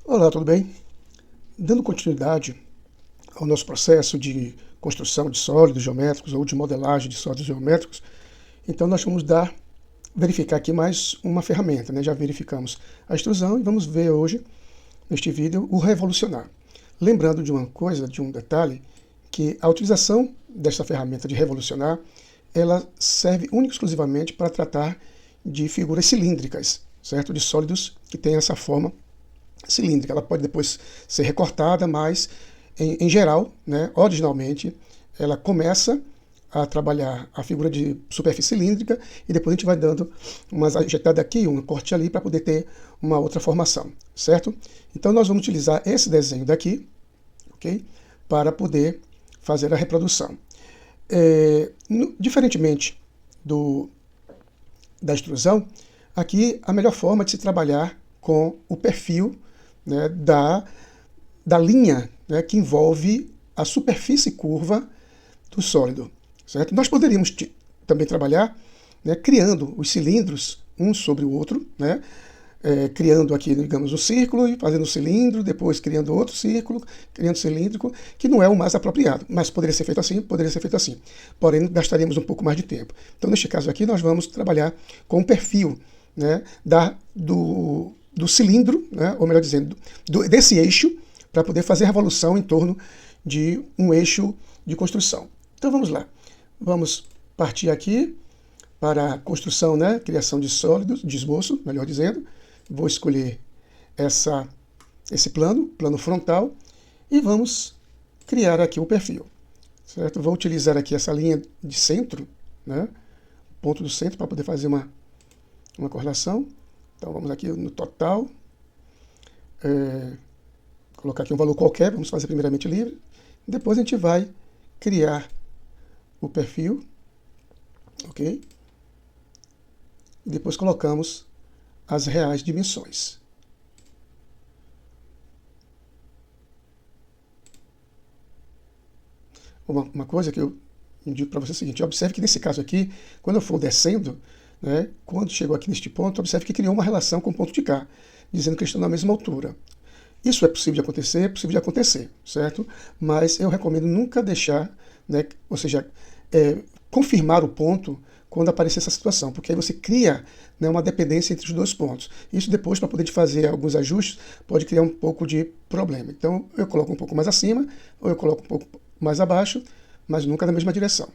Olá, tudo bem? Dando continuidade ao nosso processo de construção de sólidos geométricos ou de modelagem de sólidos geométricos, então nós vamos verificar aqui mais uma ferramenta, né? Já verificamos a extrusão e vamos ver hoje, neste vídeo, o revolucionar. Lembrando de uma coisa, de um detalhe, que a utilização desta ferramenta de revolucionar, ela serve única e exclusivamente para tratar de figuras cilíndricas, certo? De sólidos que têm essa forma cilíndrica. Ela pode depois ser recortada, mas em geral, né, originalmente, ela começa a trabalhar a figura de superfície cilíndrica e depois a gente vai dando umas ajeitadas aqui, um corte ali para poder ter uma outra formação, certo? Então nós vamos utilizar esse desenho daqui, ok? Para poder fazer a reprodução. Diferentemente da extrusão, aqui a melhor forma de se trabalhar com o perfil, né, da linha, né, que envolve a superfície curva do sólido, certo? Nós poderíamos também trabalhar, né, criando os cilindros um sobre o outro, né, criando aqui, digamos, um círculo e fazendo um cilindro, depois criando outro círculo, criando cilíndrico, que não é o mais apropriado, mas poderia ser feito assim, poderia ser feito assim. Porém, gastaríamos um pouco mais de tempo. Então, neste caso aqui, nós vamos trabalhar com o perfil, né, do cilindro, né, ou melhor dizendo, desse eixo, para poder fazer a revolução em torno de um eixo de construção. Então vamos lá. Vamos partir aqui para a construção, né, criação de sólidos, de esboço, melhor dizendo. Vou escolher esse plano frontal, e vamos criar aqui o perfil, certo? Vou utilizar aqui essa linha de centro, né, ponto do centro, para poder fazer uma correlação. Então vamos aqui no total, colocar aqui um valor qualquer, vamos fazer primeiramente livre, depois a gente vai criar o perfil, ok? E depois colocamos as reais dimensões. Uma coisa que eu indico para você é o seguinte: observe que nesse caso aqui, quando eu for descendo, né, quando chegou aqui neste ponto, observe que criou uma relação com o ponto de cá, dizendo que estão na mesma altura. Isso é possível de acontecer, certo? Mas eu recomendo nunca deixar, né, ou seja, confirmar o ponto quando aparecer essa situação, porque aí você cria, né, uma dependência entre os dois pontos. Isso depois, para poder fazer alguns ajustes, pode criar um pouco de problema. Então eu coloco um pouco mais acima, ou eu coloco um pouco mais abaixo, mas nunca na mesma direção.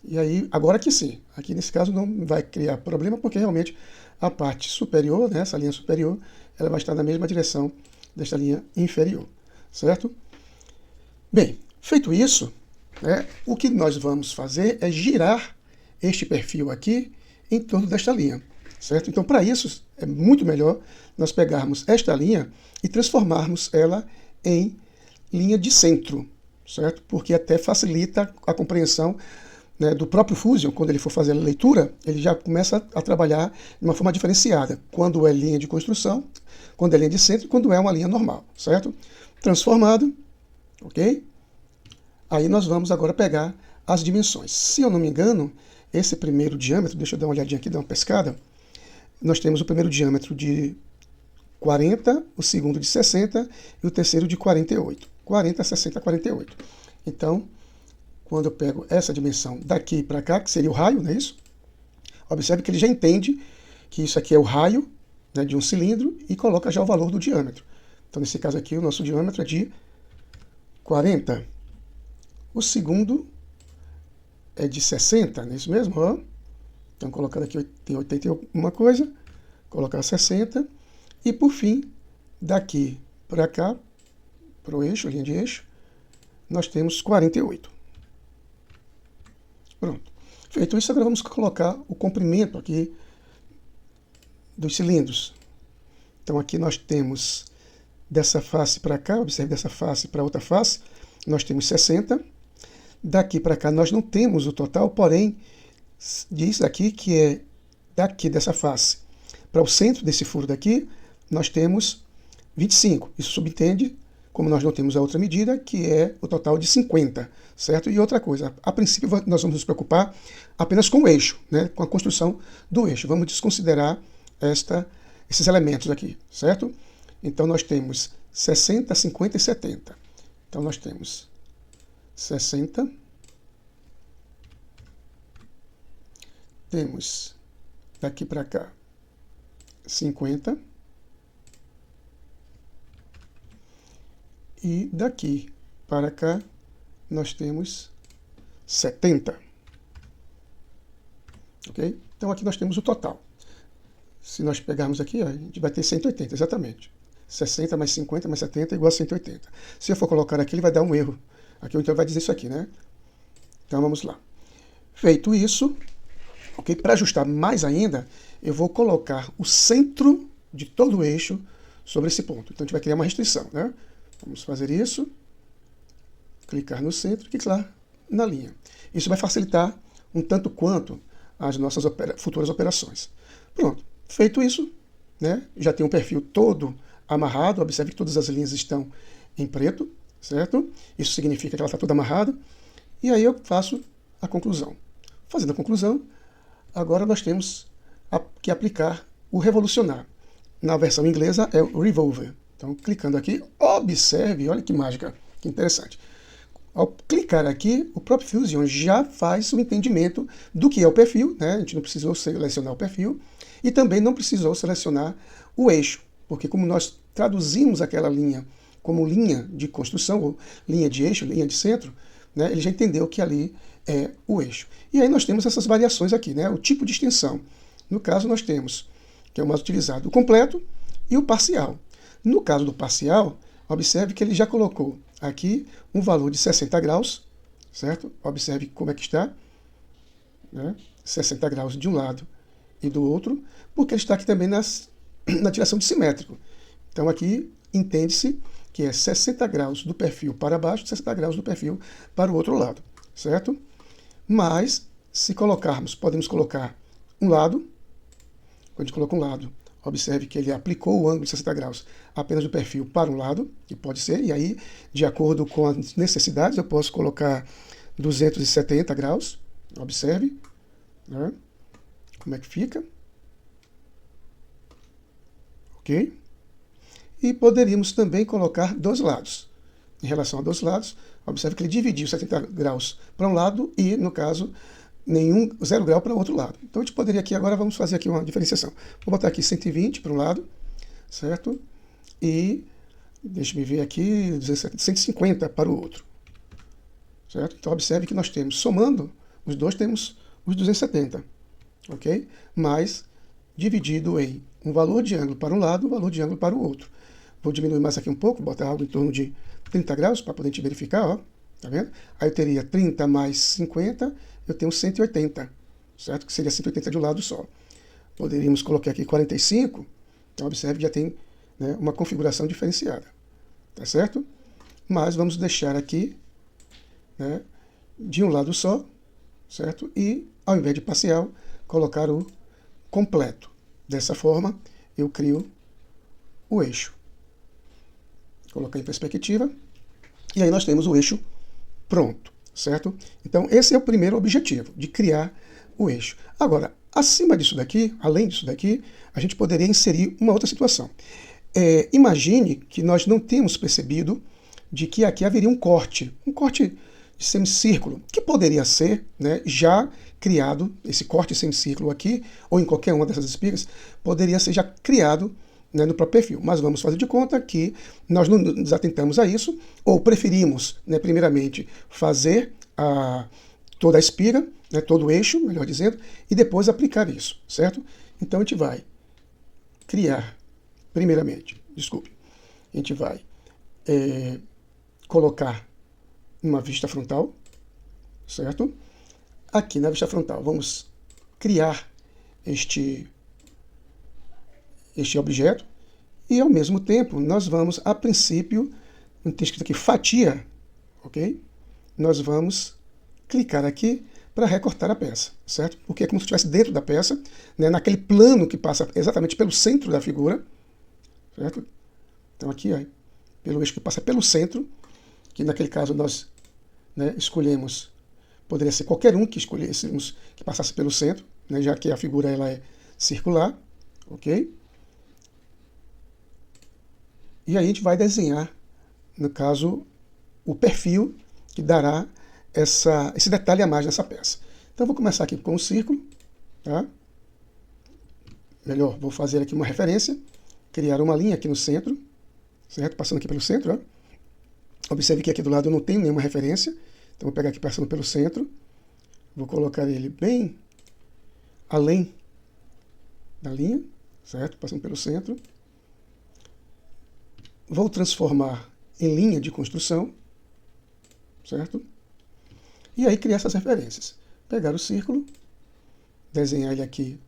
E aí, agora aqui sim, aqui nesse caso não vai criar problema, porque realmente a parte superior, né, essa linha superior, ela vai estar na mesma direção desta linha inferior, certo? Bem, feito isso, né, o que nós vamos fazer é girar este perfil aqui em torno desta linha, certo? Então, para isso, é muito melhor nós pegarmos esta linha e transformarmos ela em linha de centro, certo? Porque até facilita a compreensão, né, do próprio Fusion. Quando ele for fazer a leitura, ele já começa a trabalhar de uma forma diferenciada, quando é linha de construção, quando é linha de centro e quando é uma linha normal, certo? Transformado, ok? Aí nós vamos agora pegar as dimensões. Se eu não me engano, esse primeiro diâmetro, deixa eu dar uma olhadinha aqui, dar uma pescada, nós temos o primeiro diâmetro de 40, o segundo de 60 e o terceiro de 48. 40, 60, 48. Então, quando eu pego essa dimensão daqui para cá, que seria o raio, não é isso? Observe que ele já entende que isso aqui é o raio, né, de um cilindro, e coloca já o valor do diâmetro. Então, nesse caso aqui, o nosso diâmetro é de 40. O segundo é de 60, não é isso mesmo? Ó. Então, colocando aqui, tem 80 e alguma coisa, colocar 60. E, por fim, daqui para cá, para o eixo, linha de eixo, nós temos 48. Pronto. Feito isso, agora vamos colocar o comprimento aqui dos cilindros. Então aqui nós temos dessa face para cá, observe dessa face para outra face, nós temos 60. Daqui para cá nós não temos o total, porém diz aqui que é daqui dessa face para o centro desse furo daqui, nós temos 25. Isso subentende como nós não temos a outra medida, que é o total de 50, certo? E outra coisa, a princípio nós vamos nos preocupar apenas com o eixo, né? Com a construção do eixo. Vamos desconsiderar esses elementos aqui, certo? Então nós temos 60, 50 e 70. Então nós temos 60, temos daqui para cá 50 e daqui para cá nós temos 70. Ok? Então aqui nós temos o total. Se nós pegarmos aqui, a gente vai ter 180, exatamente. 60 mais 50 mais 70 é igual a 180. Se eu for colocar aqui, ele vai dar um erro. Aqui então vai dizer isso aqui, né? Então vamos lá. Feito isso, ok? Para ajustar mais ainda, eu vou colocar o centro de todo o eixo sobre esse ponto. Então a gente vai criar uma restrição, né? Vamos fazer isso. Clicar no centro e clicar na linha. Isso vai facilitar um tanto quanto as nossas futuras operações. Pronto. Feito isso, né? Já tem um perfil todo amarrado. Observe que todas as linhas estão em preto, certo? Isso significa que ela está toda amarrada. E aí eu faço a conclusão. Fazendo a conclusão, agora nós temos que aplicar o revolucionar. Na versão inglesa é o revolver. Então, clicando aqui, observe, olha que mágica, que interessante. Ao clicar aqui, o próprio Fusion já faz o entendimento do que é o perfil, né? A gente não precisou selecionar o perfil e também não precisou selecionar o eixo, porque como nós traduzimos aquela linha como linha de construção, ou linha de eixo, linha de centro, né? Ele já entendeu que ali é o eixo. E aí nós temos essas variações aqui, né? O tipo de extensão. No caso, nós temos, que é o mais utilizado, o completo e o parcial. No caso do parcial, observe que ele já colocou aqui um valor de 60 graus, certo? Observe como é que está, né? 60 graus de um lado e do outro, porque ele está aqui também na direção de simétrico. Então aqui entende-se que é 60 graus do perfil para baixo, 60 graus do perfil para o outro lado, certo? Mas, se colocarmos, podemos colocar um lado. Quando a gente coloca um lado, observe que ele aplicou o ângulo de 60 graus apenas do perfil para um lado, que pode ser, e aí, de acordo com as necessidades, eu posso colocar 270 graus, observe, né? Como é que fica. Ok? E poderíamos também colocar dois lados. Em relação a dois lados, observe que ele dividiu 70 graus para um lado e, no caso, 0 grau para o outro lado. Então a gente poderia aqui, agora vamos fazer aqui uma diferenciação. Vou botar aqui 120 para um lado, certo? E, deixa-me ver aqui, 150 para o outro. Certo? Então observe que nós temos, somando os dois, temos os 270, ok? Mas dividido em um valor de ângulo para um lado, um valor de ângulo para o outro. Vou diminuir mais aqui um pouco, botar algo em torno de 30 graus para poder te verificar, ó. Tá vendo? Aí eu teria 30 mais 50, eu tenho 180, certo? Que seria 180 de um lado só. Poderíamos colocar aqui 45, então observe que já tem, né, uma configuração diferenciada, tá certo? Mas vamos deixar aqui, né, de um lado só, certo? E, ao invés de parcial, colocar o completo. Dessa forma, eu crio o eixo. Colocar em perspectiva, e aí nós temos o eixo pronto, certo? Então, esse é o primeiro objetivo, de criar o eixo. Agora, acima disso daqui, além disso daqui, a gente poderia inserir uma outra situação. Imagine que nós não temos percebido de que aqui haveria um corte de semicírculo, que poderia ser, né, já criado, esse corte de semicírculo aqui, ou em qualquer uma dessas espigas, poderia ser já criado, né, no próprio perfil. Mas vamos fazer de conta que nós não nos atentamos a isso, ou preferimos, né, primeiramente, fazer toda a espiga, né, todo o eixo, melhor dizendo, e depois aplicar isso, certo? Então a gente vai criar, primeiramente, a gente vai colocar uma vista frontal, certo? Aqui na vista frontal vamos criar este objeto e, ao mesmo tempo, nós vamos, a princípio, não tem escrito aqui fatia, ok? Nós vamos clicar aqui para recortar a peça, certo? Porque é como se estivesse dentro da peça, né, naquele plano que passa exatamente pelo centro da figura, certo? Então aqui, ó, pelo eixo que passa pelo centro, que naquele caso nós, né, escolhemos, poderia ser qualquer um que escolhêssemos que passasse pelo centro, né, já que a figura ela é circular, ok? E aí a gente vai desenhar, no caso, o perfil que dará esse detalhe a mais nessa peça. Então eu vou começar aqui com um círculo, tá? Melhor, vou fazer aqui uma referência, criar uma linha aqui no centro, certo? Passando aqui pelo centro, ó. Observe que aqui do lado eu não tenho nenhuma referência, então vou pegar aqui passando pelo centro, vou colocar ele bem além da linha, certo? Passando pelo centro. Vou transformar em linha de construção, certo? E aí criar essas referências. Pegar o círculo, desenhar ele aqui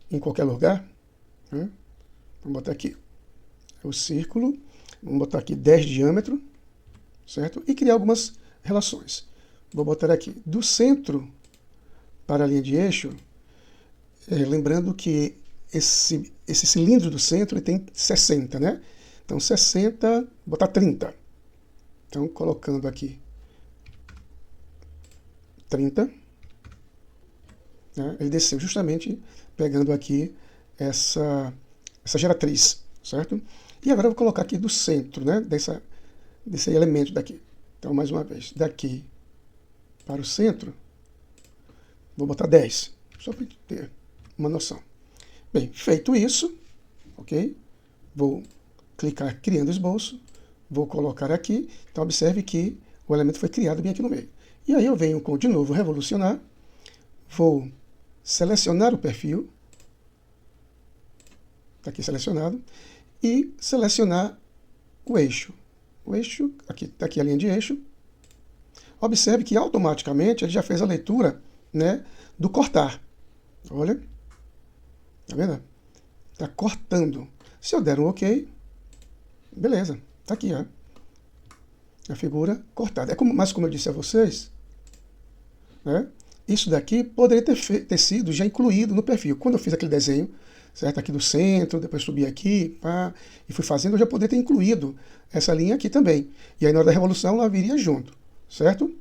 em qualquer lugar, né? Vamos botar aqui o círculo, vamos botar aqui 10 de diâmetro, certo? E criar algumas relações. Vou botar aqui do centro para a linha de eixo, lembrando que esse cilindro do centro ele tem 60, né? Então 60, vou botar 30. Então colocando aqui 30, né? Ele desceu justamente pegando aqui essa geratriz, certo? E agora eu vou colocar aqui do centro, né, desse elemento daqui. Então, mais uma vez, daqui para o centro, vou botar 10, só para ter uma noção. Bem, feito isso, ok? Vou clicar criando esboço, vou colocar aqui. Então, observe que o elemento foi criado bem aqui no meio. E aí eu venho com, de novo, revolucionar, vou selecionar o perfil, está aqui selecionado, e selecionar o eixo. O eixo, aqui está aqui a linha de eixo. Observe que automaticamente ele já fez a leitura, né, do cortar. Olha, tá vendo? Está cortando. Se eu der um OK, beleza, está aqui, ó, a figura cortada. Mas como eu disse a vocês, né, isso daqui poderia ter sido já incluído no perfil. Quando eu fiz aquele desenho, certo, aqui do centro, depois subi aqui, pá, e fui fazendo, eu já poderia ter incluído essa linha aqui também. E aí na hora da revolução ela viria junto, certo?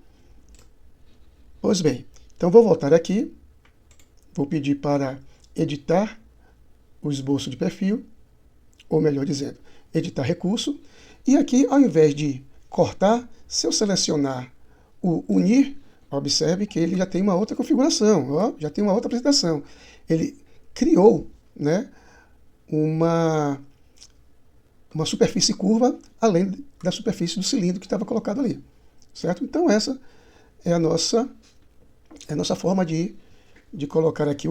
Pois bem, então vou voltar aqui, vou pedir para editar o esboço de perfil, ou melhor dizendo, editar recurso, e aqui ao invés de cortar, se eu selecionar o unir, observe que ele já tem uma outra configuração, ó, já tem uma outra apresentação. Ele criou, né, uma superfície curva além da superfície do cilindro que estava colocado ali, certo? Então essa é a nossa forma de colocar aqui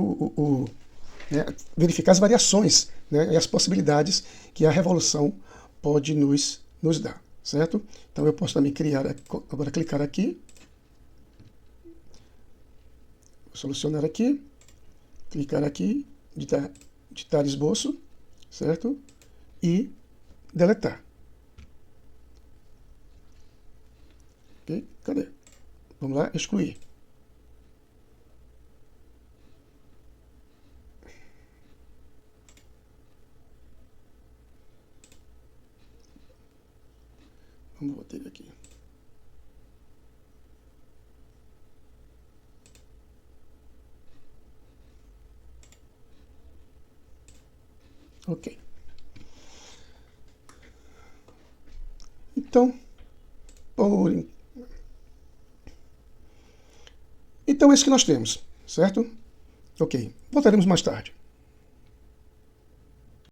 né, verificar as variações, né, e as possibilidades que a revolução pode nos dar, certo? Então eu posso também criar, agora clicar aqui, solucionar aqui, clicar aqui, editar esboço, certo? E deletar. Ok? Cadê? Vamos lá, excluir. Vamos botar ele aqui. Ok. Então é isso que nós temos, certo? Ok. Voltaremos mais tarde.